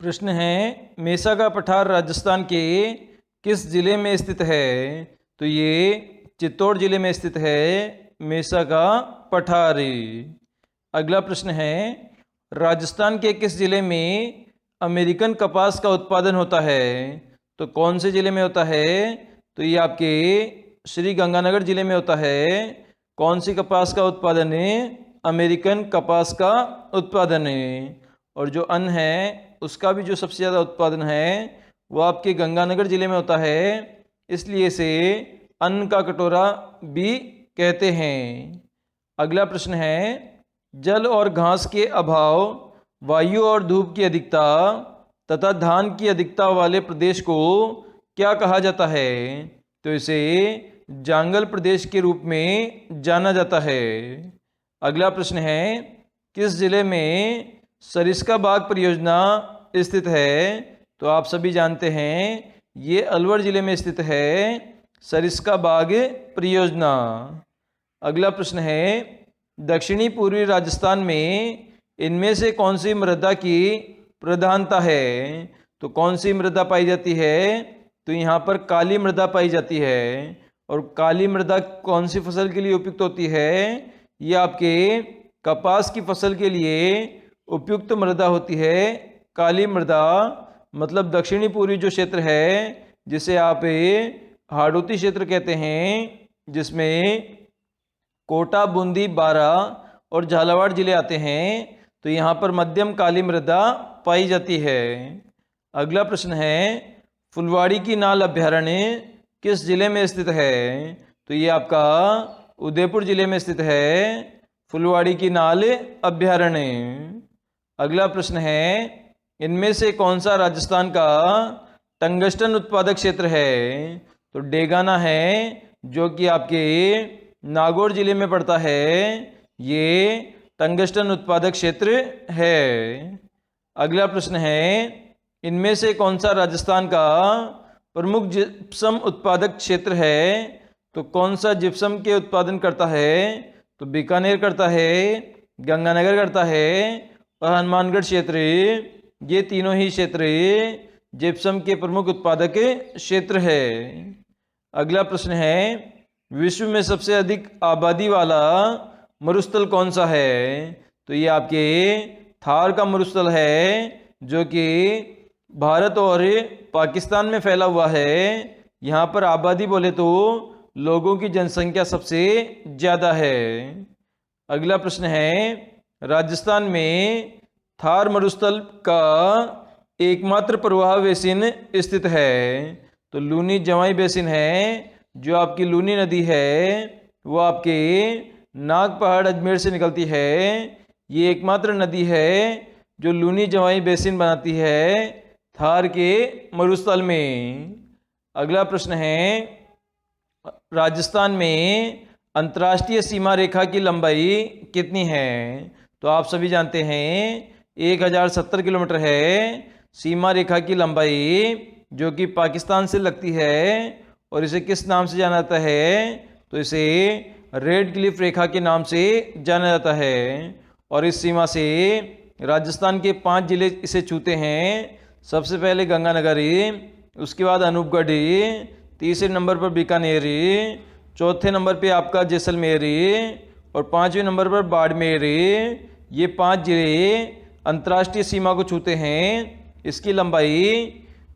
प्रश्न है, मेसा का पठार राजस्थान के किस जिले में स्थित है? तो ये चित्तौड़ जिले में स्थित है मेसा का पठार। अगला प्रश्न है, राजस्थान के किस जिले में अमेरिकन कपास का उत्पादन होता है? तो कौन से जिले में होता है? तो ये आपके श्री गंगानगर जिले में होता है। कौन सी कपास का उत्पादन है? अमेरिकन कपास का उत्पादन है। और जो अन्न है उसका भी जो सबसे ज़्यादा उत्पादन है वो आपके गंगानगर जिले में होता है, इसलिए इसे अन्न का कटोरा भी कहते हैं। अगला प्रश्न है, जल और घास के अभाव, वायु और धूप की अधिकता तथा धान की अधिकता वाले प्रदेश को क्या कहा जाता है? तो इसे जांगल प्रदेश के रूप में जाना जाता है। अगला प्रश्न है, किस जिले में सरिस्का बाग परियोजना स्थित है? तो आप सभी जानते हैं ये अलवर जिले में स्थित है सरिस्का बाग परियोजना। अगला प्रश्न है, दक्षिणी पूर्वी राजस्थान में इनमें से कौन सी मृदा की प्रधानता है? तो कौन सी मृदा पाई जाती है? तो यहाँ पर काली मृदा पाई जाती है। और काली मृदा कौन सी फसल के लिए उपयुक्त होती है? ये आपके कपास की फसल के लिए उपयुक्त मृदा होती है काली मृदा। मतलब दक्षिणी पूर्वी जो क्षेत्र है जिसे आप हाड़ौती क्षेत्र कहते हैं, जिसमें कोटा, बूंदी, बारा और झालावाड़ जिले आते हैं, तो यहाँ पर मध्यम काली मृदा पाई जाती है। अगला प्रश्न है, फुलवाड़ी की नाल अभ्यारण्य किस जिले में स्थित है? तो ये आपका उदयपुर जिले में स्थित है फुलवाड़ी की नाल अभ्यारण्य। अगला प्रश्न है, इनमें से कौन सा राजस्थान का टंगस्टन उत्पादक क्षेत्र है? तो डेगाना है जो कि आपके नागौर जिले में पड़ता है, ये टंगस्टन उत्पादक क्षेत्र है। अगला प्रश्न है, इनमें से कौन सा राजस्थान का प्रमुख जिप्सम उत्पादक क्षेत्र है? तो कौन सा जिप्सम के उत्पादन करता है? तो बीकानेर करता है, गंगानगर करता है और हनुमानगढ़ क्षेत्र। ये तीनों ही क्षेत्र जिप्सम के प्रमुख उत्पादक क्षेत्र है। अगला प्रश्न है, विश्व में सबसे अधिक आबादी वाला मरुस्थल कौन सा है? तो ये आपके थार का मरुस्थल है जो कि भारत और पाकिस्तान में फैला हुआ है। यहाँ पर आबादी बोले तो लोगों की जनसंख्या सबसे ज़्यादा है। अगला प्रश्न है, राजस्थान में थार मरुस्थल का एकमात्र प्रवाह बेसिन स्थित है? तो लूनी जवाई बेसिन है, जो आपकी लूनी नदी है वो आपके नाग पहाड़ अजमेर से निकलती है। ये एकमात्र नदी है जो लूनी जवाई बेसिन बनाती है थार के मरुस्थल में। अगला प्रश्न है, राजस्थान में अंतर्राष्ट्रीय सीमा रेखा की लंबाई कितनी है? तो आप सभी जानते हैं 1070 किलोमीटर है सीमा रेखा की लंबाई, जो कि पाकिस्तान से लगती है। और इसे किस नाम से जाना जाता है? तो इसे रेड क्लिफ रेखा के नाम से जाना जाता है। और इस सीमा से राजस्थान के 5 जिले इसे छूते हैं। सबसे पहले गंगानगर, उसके बाद अनूपगढ़, तीसरे नंबर पर बीकानेर, चौथे नंबर पे आपका जैसलमेर और 5वें नंबर पर बाड़मेर। ये 5 जिले अंतर्राष्ट्रीय सीमा को छूते हैं। इसकी लंबाई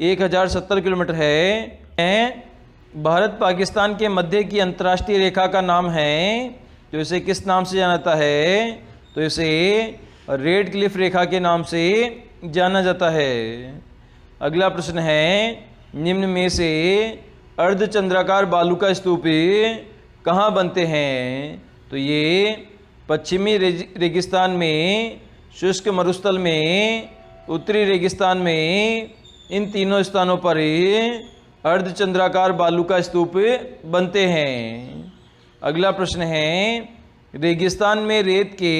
1070 किलोमीटर है। भारत पाकिस्तान के मध्य की अंतर्राष्ट्रीय रेखा का नाम है, जो इसे किस नाम से जाना जाता है? तो इसे रेड क्लिफ रेखा के नाम से जाना जाता है। अगला प्रश्न है, निम्न में से अर्धचंद्राकार बालू का स्तूप कहाँ बनते हैं? तो ये पश्चिमी रेगिस्तान में, शुष्क मरुस्थल में, उत्तरी रेगिस्तान में, इन तीनों स्थानों पर अर्धचंद्राकार बालू का स्तूप बनते हैं। अगला प्रश्न है, रेगिस्तान में रेत के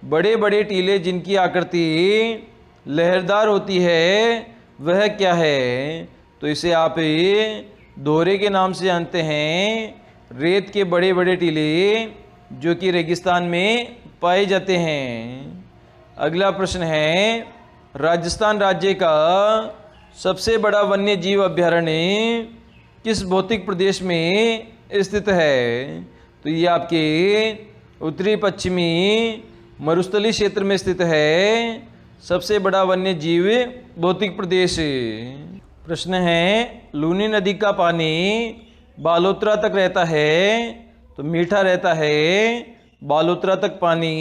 बड़े बड़े टीले जिनकी आकृति लहरदार होती है वह क्या है? तो इसे आप दोहरे के नाम से जानते हैं। रेत के बड़े बड़े टीले जो कि रेगिस्तान में पाए जाते हैं। अगला प्रश्न है, राजस्थान राज्य का सबसे बड़ा वन्य जीव अभ्यारण्य किस भौतिक प्रदेश में स्थित है? तो ये आपके उत्तरी पश्चिमी मरुस्थलीय क्षेत्र में स्थित है सबसे बड़ा वन्य जीव भौतिक प्रदेश। प्रश्न है, लूनी नदी का पानी बालोतरा तक रहता है तो मीठा रहता है, बालोतरा तक पानी,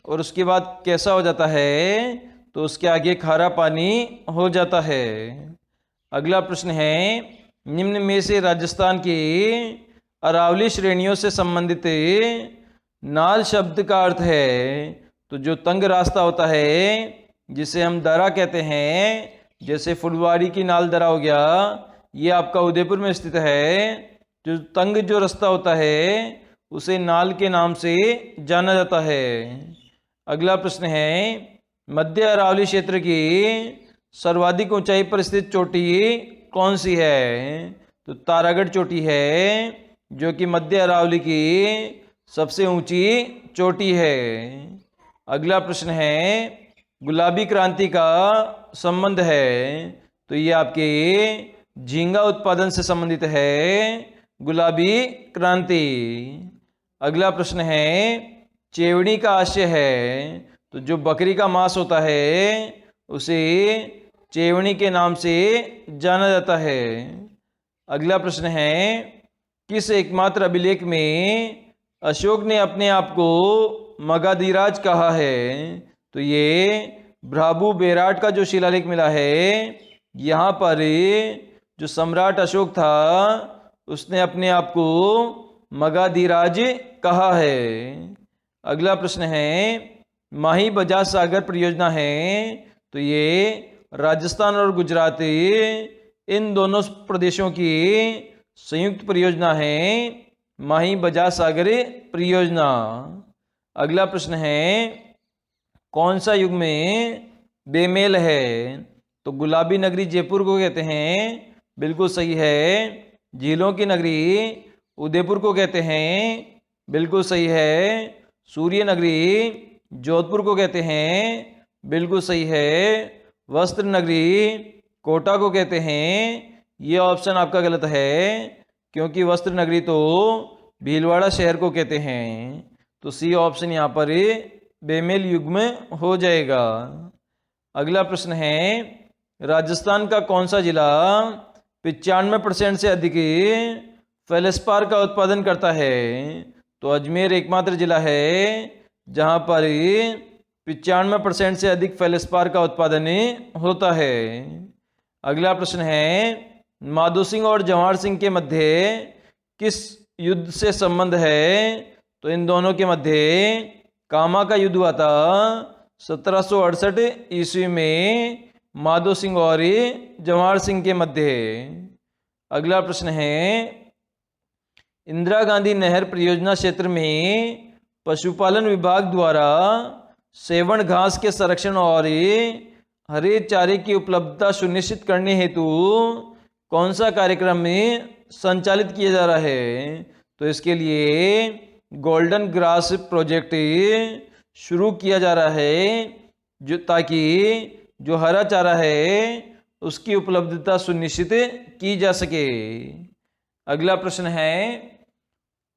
और उसके बाद कैसा हो जाता है? तो उसके आगे खारा पानी हो जाता है। अगला प्रश्न है, निम्न में से राजस्थान की अरावली श्रेणियों से संबंधित नाल शब्द का अर्थ है? तो जो तंग रास्ता होता है जिसे हम दरा कहते हैं, जैसे फुलवाड़ी की नाल दरा हो गया, ये आपका उदयपुर में स्थित है। जो तंग जो रास्ता होता है उसे नाल के नाम से जाना जाता है। अगला प्रश्न है, मध्य अरावली क्षेत्र की सर्वाधिक ऊंचाई पर स्थित चोटी कौन सी है? तो तारागढ़ चोटी है, जो कि मध्य अरावली की सबसे ऊंची चोटी है। अगला प्रश्न है, गुलाबी क्रांति का संबंध है? तो ये आपके झींगा उत्पादन से संबंधित है, गुलाबी क्रांति। अगला प्रश्न है, चेवड़ी का आशय है? तो जो बकरी का मांस होता है उसे चेवड़ी के नाम से जाना जाता है। अगला प्रश्न है, किस एकमात्र अभिलेख में अशोक ने अपने आप को मगधीराज कहा है? तो ये भ्राभु बेराट का जो शिलालेख मिला है, यहाँ पर जो सम्राट अशोक था उसने अपने आप को मगधीराज कहा है। अगला प्रश्न है, माही बजाज सागर परियोजना है? तो ये राजस्थान और गुजरात इन दोनों प्रदेशों की संयुक्त परियोजना है, माही बजाज सागर परियोजना। अगला प्रश्न है, कौन सा युग में बेमेल है? तो गुलाबी नगरी जयपुर को कहते हैं, बिल्कुल सही है। झीलों की नगरी उदयपुर को कहते हैं, बिल्कुल सही है। सूर्य नगरी जोधपुर को कहते हैं, बिल्कुल सही है। वस्त्र नगरी कोटा को कहते हैं, ये ऑप्शन आपका गलत है, क्योंकि वस्त्र नगरी तो भीलवाड़ा शहर को कहते हैं। तो सी ऑप्शन यहाँ पर बेमेल युग में हो जाएगा। अगला प्रश्न है, राजस्थान का कौन सा जिला 95% से अधिक फेलेस्पार का उत्पादन करता है? तो अजमेर एकमात्र जिला है जहाँ पर 95% से अधिक फेलेस्पार का उत्पादन होता है। अगला प्रश्न है, माधो सिंह और जवाहर सिंह के मध्य किस युद्ध से संबंध है? तो इन दोनों के मध्य कामा का युद्ध हुआ था 1768 ईस्वी में माधो सिंह और जवाहर सिंह के मध्य। अगला प्रश्न है, इंदिरा गांधी नहर परियोजना क्षेत्र में पशुपालन विभाग द्वारा सेवण घास के संरक्षण और हरे चारे की उपलब्धता सुनिश्चित करने हेतु कौन सा कार्यक्रम में संचालित किया जा रहा है? तो इसके लिए गोल्डन ग्रास प्रोजेक्ट शुरू किया जा रहा है, जो ताकि जो हरा चारा है उसकी उपलब्धता सुनिश्चित की जा सके। अगला प्रश्न है,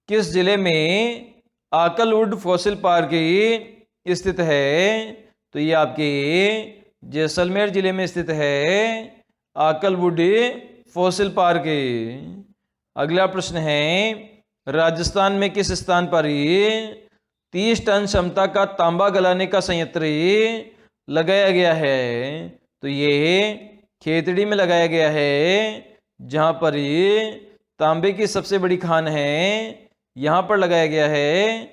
किस जिले में आकलवुड फॉसिल पार्क स्थित है? तो ये आपके जैसलमेर जिले में स्थित है, आकलवुड फॉसिल पार्क। अगला प्रश्न है, राजस्थान में किस स्थान पर 30 टन क्षमता का तांबा गलाने का संयंत्र लगाया गया है? तो ये खेतड़ी में लगाया गया है, जहाँ पर तांबे की सबसे बड़ी खान है, यहाँ पर लगाया गया है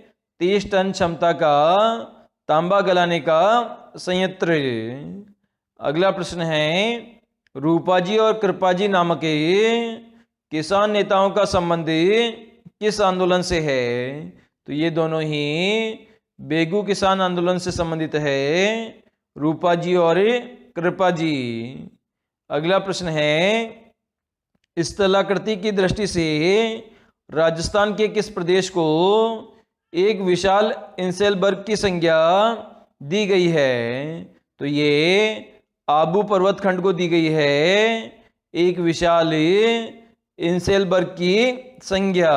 30 टन क्षमता का तांबा गलाने का संयंत्र। अगला प्रश्न है, रूपाजी और कृपाजी नामक किसान नेताओं का संबंध किस आंदोलन से है? तो ये दोनों ही बेगू किसान आंदोलन से संबंधित है, रूपाजी और कृपाजी। अगला प्रश्न है, स्थलाकृति की दृष्टि से राजस्थान के किस प्रदेश को एक विशाल इंसेलबर्ग की संज्ञा दी गई है? तो ये आबू पर्वत खंड को दी गई है एक विशाल इंसेलबर्ग की संज्ञा।